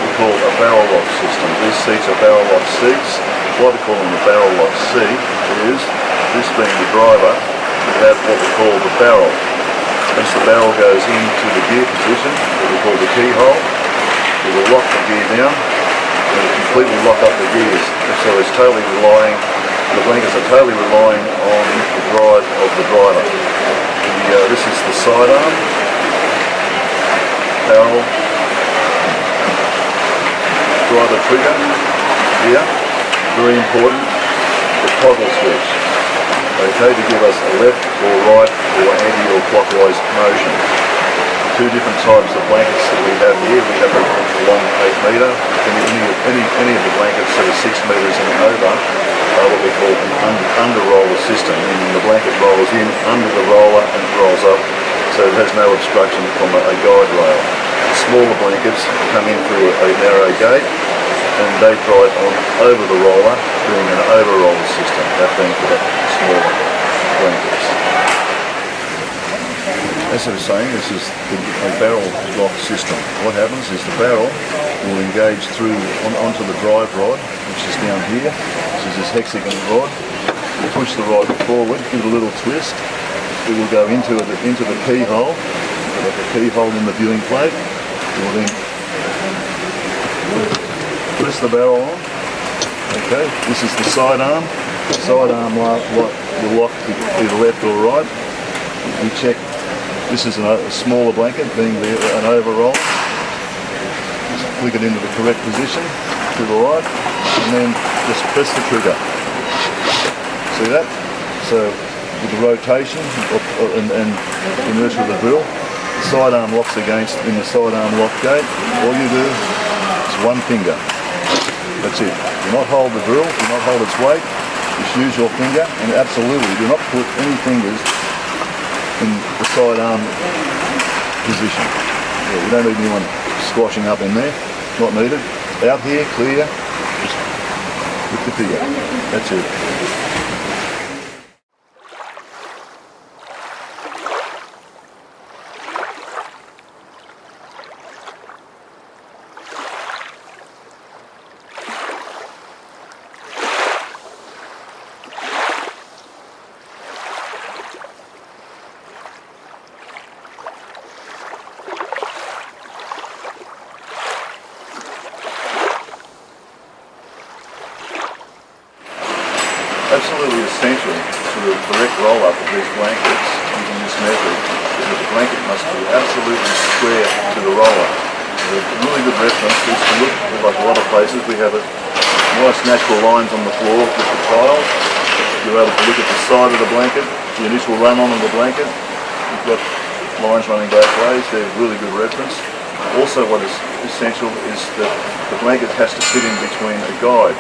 we call a barrel lock system. These seats are barrel lock seats. Why we call them a barrel lock seat is, this being the driver, we have what we call the barrel. Once the barrel goes into the gear position, what we call the keyhole, we will lock the gear down and it'll completely lock up the gears. And so it's totally relying, the blankets are totally relying on the drive of the driver. This is the sidearm, barrel, driver trigger here, very important, the toggle switch, okay, to give us a left or right or anti or clockwise motion. Two different types of blankets that we have here. We have a long 8 metre, any of the blankets that are 6 metres and over are what we call an under roller system, meaning the blanket rolls in under the roller and rolls up, so it has no obstruction from a guide rail. The smaller blankets come in through a narrow gate and they drive on over the roller, doing an over roller system, that being for the smaller blankets. As I was saying, this is a barrel lock system. What happens is the barrel will engage through onto the drive rod, which is down here. This is this hexagon rod. You push the rod forward, give it a little twist. It will go into the keyhole, like a keyhole in the viewing plate. You will then twist the barrel on. Okay, this is the sidearm. The sidearm will lock either left or right. We check. This is a smaller blanket, being an overroll. Just click it into the correct position to the right, and then just press the trigger. See that? So with the rotation and inertia of the drill, the sidearm locks against in the sidearm lock gate. All you do is one finger. That's it. Do not hold the drill, do not hold its weight. Just use your finger, and absolutely do not put any fingers in the sidearm position. Yeah, we don't need anyone squashing up in there, not needed. Out here, clear, just with the finger. That's it. Absolutely essential to the correct roll-up of these blankets using this method is that the blanket must be absolutely square to the roller. A really good reference is to look, like a lot of places, we have nice natural lines on the floor with the tiles. You're able to look at the side of the blanket, the initial run-on of the blanket. You've got lines running both ways, they're a really good reference. Also what is essential is that the blanket has to fit in between a guide.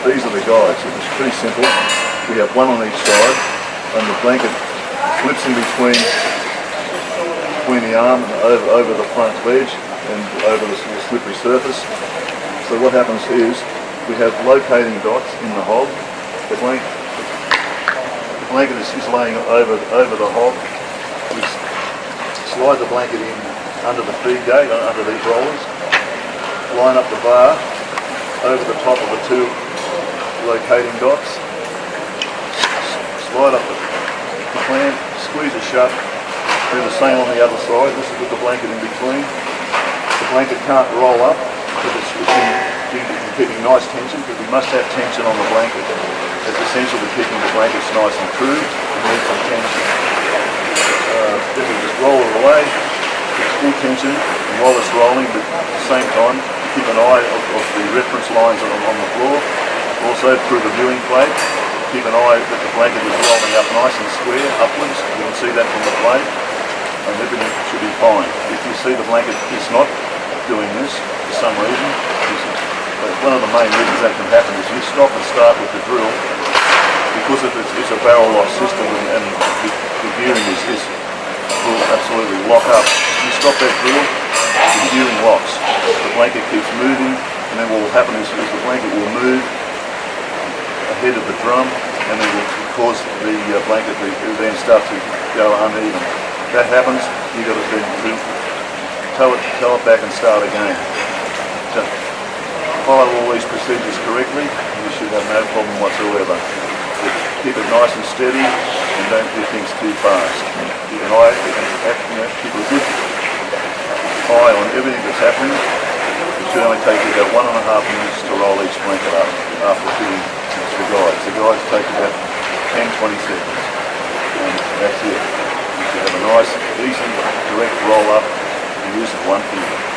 These are the guides. It's pretty simple. We have one on each side, and the blanket flips in between the arm and over the front ledge and over the slippery surface. So what happens is we have locating dots in the hog. The blanket is laying over the hog. We slide the blanket in under the feed gate, under these rollers, line up the bar over the top of the two locating dots, slide up the clamp, squeeze it shut, do the same on the other side. This is with the blanket in between. The blanket can't roll up because it's keeping nice tension, because we must have tension on the blanket. It's essential to keeping the blankets nice and true and need some tension. Then we just roll it away, it's full tension, and while it's rolling, but at the same time, keep an eye of the reference lines on the floor. Also through the viewing plate, keep an eye that the blanket is rolling up nice and square upwards. You can see that from the plate, and everything should be fine. If you see the blanket is not doing this for some reason, one of the main reasons that can happen is you stop and start with the drill, because if it's a barrel lock system and the gearing will absolutely lock up. You stop that drill, the gearing locks. The blanket keeps moving, and then what will happen is the blanket will move ahead of the drum, and then will cause the blanket to then start to go uneven. If that happens, you've got to then tow it back and start again. Just follow all these procedures correctly, and you should have no problem whatsoever. Keep it nice and steady, and don't do things too fast. Keep an eye, keep a good eye on everything that's happening. It should only take you about 1.5 minutes to roll each blanket up after fitting the guides. The guides take about 10-20 seconds, and that's it. You should have a nice, easy, direct roll up, and use of one finger.